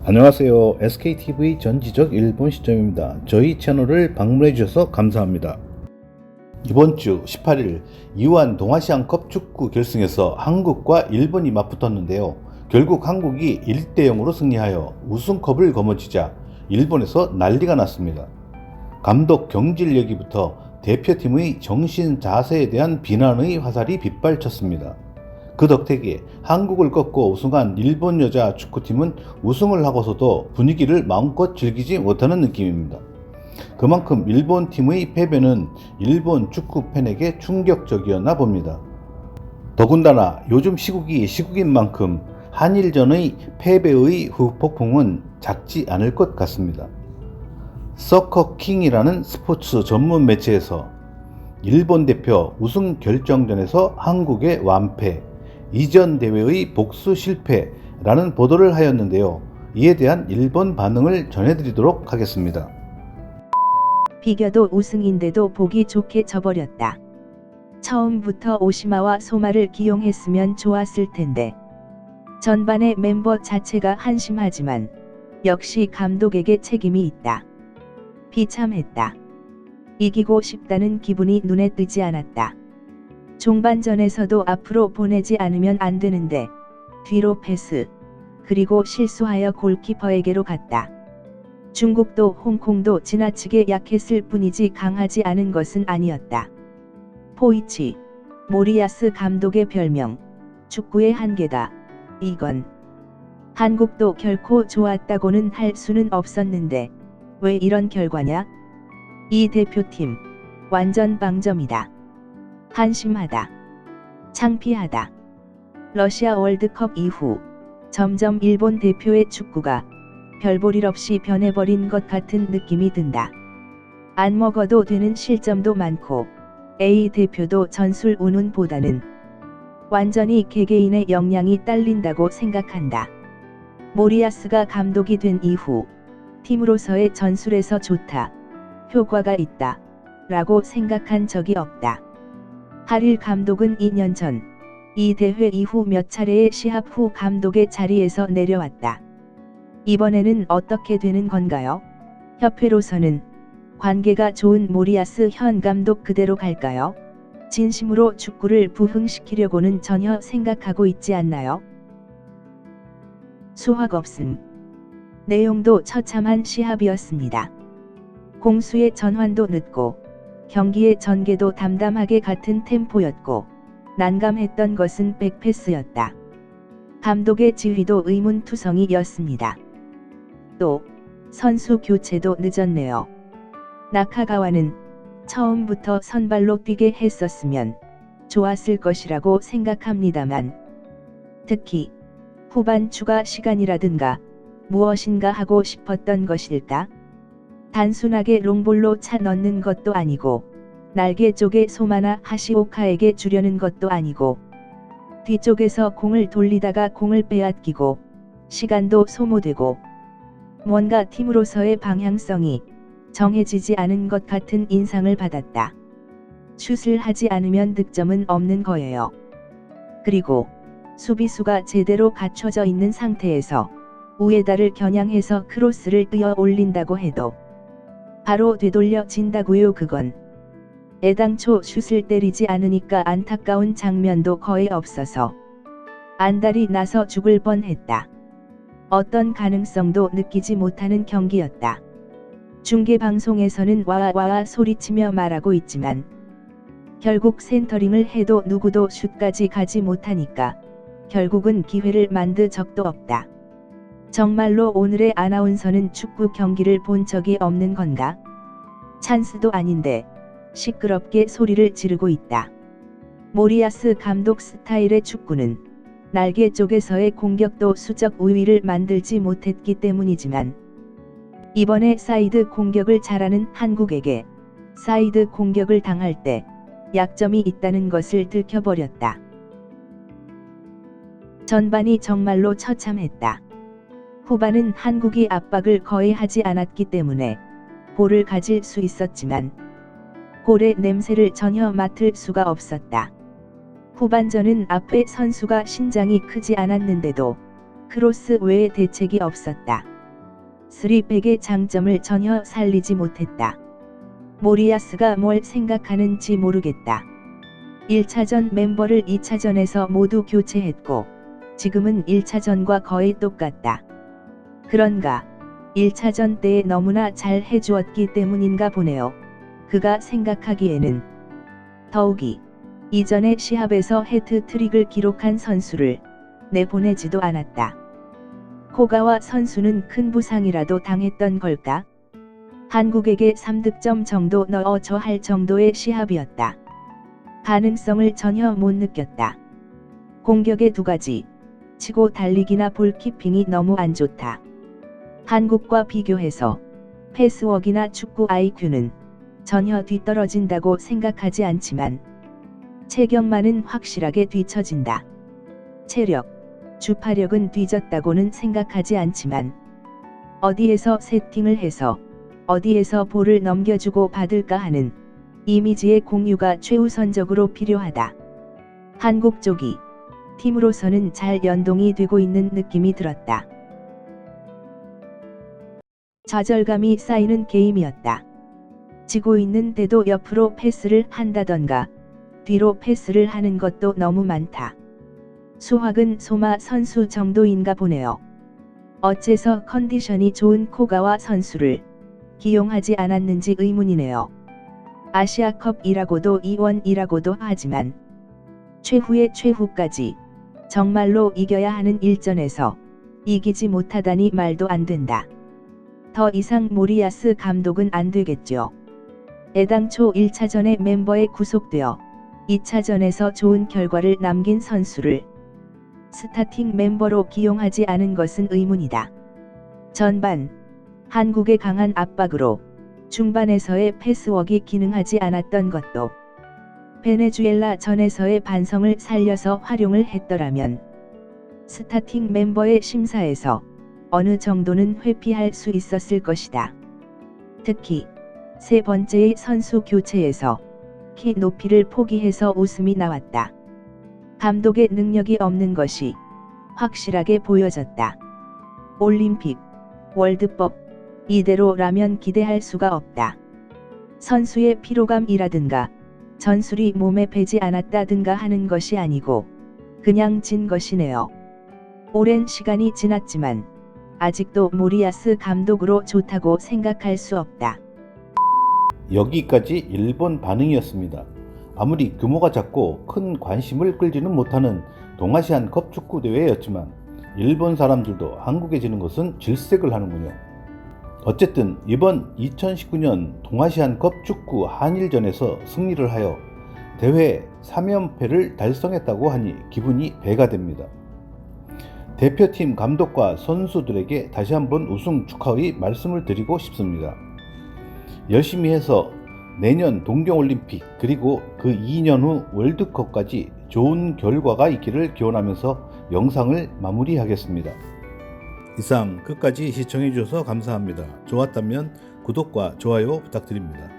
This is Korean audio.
안녕하세요. SKTV 전지적 일본 시점입니다. 저희 채널을 방문해 주셔서 감사합니다. 이번 주 18일 이완 동아시안컵 축구 결승에서 한국과 일본이 맞붙었는데요. 결국 한국이 1대0으로 승리하여 우승컵을 거머쥐자 일본에서 난리가 났습니다. 감독 경질내기부터 대표팀의 정신 자세에 대한 비난의 화살이 빗발쳤습니다. 그 덕택에 한국을 꺾고 우승한 일본 여자 축구팀은 우승을 하고서도 분위기를 마음껏 즐기지 못하는 느낌입니다. 그만큼 일본 팀의 패배는 일본 축구 팬에게 충격적이었나 봅니다. 더군다나 요즘 시국이 시국인 만큼 한일전의 패배의 후폭풍은 작지 않을 것 같습니다. 서커킹이라는 스포츠 전문 매체에서 일본 대표 우승 결정전에서 한국의 완패, 이전 대회의 복수 실패라는 보도를 하였는데요. 이에 대한 일본 반응을 전해드리도록 하겠습니다. 비겨도 우승인데도 보기 좋게 져버렸다. 처음부터 오시마와 소마를 기용했으면 좋았을 텐데. 전반의 멤버 자체가 한심하지만 역시 감독에게 책임이 있다. 비참했다. 이기고 싶다는 기분이 눈에 띄지 않았다. 종반전에서도 앞으로 보내지 않으면 안 되는데 뒤로 패스, 그리고 실수하여 골키퍼에게로 갔다. 중국도 홍콩도 지나치게 약했을 뿐이지 강하지 않은 것은 아니었다. 포이치, 모리야스 감독의 별명, 축구의 한계다. 이건 한국도 결코 좋았다고는 할 수는 없었는데 왜 이런 결과냐? 이 대표팀 완전 빵점이다. 한심하다. 창피하다. 러시아 월드컵 이후 점점 일본 대표의 축구가 별 볼 일 없이 변해버린 것 같은 느낌이 든다. 안 먹어도 되는 실점도 많고 A 대표도 전술 운운보다는 완전히 개개인의 역량이 딸린다고 생각한다. 모리야스가 감독이 된 이후 팀으로서의 전술에서 좋다, 효과가 있다 라고 생각한 적이 없다. 하릴 감독은 2년 전 이 대회 이후 몇 차례의 시합 후 감독의 자리에서 내려왔다. 이번에는 어떻게 되는 건가요? 협회로서는 관계가 좋은 모리야스 현 감독 그대로 갈까요? 진심으로 축구를 부흥시키려고는 전혀 생각하고 있지 않나요? 수확 없음. 내용도 처참한 시합이었습니다. 공수의 전환도 늦고 경기의 전개도 담담하게 같은 템포였고 난감했던 것은 백패스였다. 감독의 지휘도 의문투성이였습니다. 또 선수 교체도 늦었네요. 나카가와는 처음부터 선발로 뛰게 했었으면 좋았을 것이라고 생각합니다만 특히 후반 추가 시간이라든가 무엇인가 하고 싶었던 것일까? 단순하게 롱볼로 차 넣는 것도 아니고 날개 쪽에 소마나 하시오카에게 주려는 것도 아니고 뒤쪽에서 공을 돌리다가 공을 빼앗기고 시간도 소모되고 뭔가 팀으로서의 방향성이 정해지지 않은 것 같은 인상을 받았다. 슛을 하지 않으면 득점은 없는 거예요. 그리고 수비수가 제대로 갖춰져 있는 상태에서 우에다를 겨냥해서 크로스를 뛰어 올린다고 해도 바로 되돌려진다고요. 그건 애당초 슛을 때리지 않으니까 안타까운 장면도 거의 없어서 안달이 나서 죽을 뻔했다. 어떤 가능성도 느끼지 못하는 경기였다. 중계방송에서는 와와 소리치며 말하고 있지만 결국 센터링을 해도 누구도 슛까지 가지 못하니까 결국은 기회를 만든 적도 없다. 정말로 오늘의 아나운서는 축구 경기를 본 적이 없는 건가? 찬스도 아닌데 시끄럽게 소리를 지르고 있다. 모리야스 감독 스타일의 축구는 날개 쪽에서의 공격도 수적 우위를 만들지 못했기 때문이지만 이번에 사이드 공격을 잘하는 한국에게 사이드 공격을 당할 때 약점이 있다는 것을 들켜버렸다. 전반이 정말로 처참했다. 후반은 한국이 압박을 거의 하지 않았기 때문에 볼을 가질 수 있었지만 골의 냄새를 전혀 맡을 수가 없었다. 후반전은 앞에 선수가 신장이 크지 않았는데도 크로스 외에 대책이 없었다. 3백의 장점을 전혀 살리지 못했다. 모리아스가 뭘 생각하는지 모르겠다. 1차전 멤버를 2차전에서 모두 교체했고 지금은 1차전과 거의 똑같다. 그런가 1차전 때에 너무나 잘 해주었기 때문인가 보네요. 그가 생각하기에는 더욱이 이전의 시합에서 해트트릭을 기록한 선수를 내보내지도 않았다. 코가와 선수는 큰 부상이라도 당했던 걸까? 한국에게 3득점 정도 넣어줘 할 정도의 시합이었다. 가능성을 전혀 못 느꼈다. 공격의 두 가지, 치고 달리기나 볼키핑이 너무 안 좋다. 한국과 비교해서 패스워크나 축구 IQ는 전혀 뒤떨어진다고 생각하지 않지만 체격만은 확실하게 뒤처진다. 체력, 주파력은 뒤졌다고는 생각하지 않지만 어디에서 세팅을 해서 어디에서 볼을 넘겨주고 받을까 하는 이미지의 공유가 최우선적으로 필요하다. 한국 쪽이 팀으로서는 잘 연동이 되고 있는 느낌이 들었다. 좌절감이 쌓이는 게임이었다. 지고 있는데도 옆으로 패스를 한다던가 뒤로 패스를 하는 것도 너무 많다. 수학은 소마 선수 정도인가 보네요. 어째서 컨디션이 좋은 코가와 선수를 기용하지 않았는지 의문이네요. 아시아컵이라고도 이원이라고도 하지만 최후의 최후까지 정말로 이겨야 하는 일전에서 이기지 못하다니 말도 안 된다. 더 이상 모리아스 감독은 안 되겠죠. 애당초 1차전의 멤버에 구속되어 2차전에서 좋은 결과를 남긴 선수를 스타팅 멤버로 기용하지 않은 것은 의문이다. 전반 한국의 강한 압박으로 중반에서의 패스워크가 기능하지 않았던 것도 베네수엘라 전에서의 반성을 살려서 활용을 했더라면 스타팅 멤버의 심사에서 어느 정도는 회피할 수 있었을 것이다. 특히 세 번째의 선수 교체에서 키 높이를 포기해서 웃음이 나왔다. 감독의 능력이 없는 것이 확실하게 보여졌다. 올림픽, 월드컵, 이대로라면 기대할 수가 없다. 선수의 피로감이라든가 전술이 몸에 배지 않았다든가 하는 것이 아니고 그냥 진 것이네요. 오랜 시간이 지났지만 아직도 모리아스 감독으로 좋다고 생각할 수 없다. 여기까지 일본 반응이었습니다. 아무리 규모가 작고 큰 관심을 끌지는 못하는 동아시안컵 축구 대회였지만 일본 사람들도 한국에 지는 것은 질색을 하는군요. 어쨌든 이번 2019년 동아시안컵 축구 한일전에서 승리를 하여 대회 3연패를 달성했다고 하니 기분이 배가 됩니다. 대표팀 감독과 선수들에게 다시 한번 우승 축하의 말씀을 드리고 싶습니다. 열심히 해서 내년 동경올림픽 그리고 그 2년 후 월드컵까지 좋은 결과가 있기를 기원하면서 영상을 마무리하겠습니다. 이상 끝까지 시청해 주셔서 감사합니다. 좋았다면 구독과 좋아요 부탁드립니다.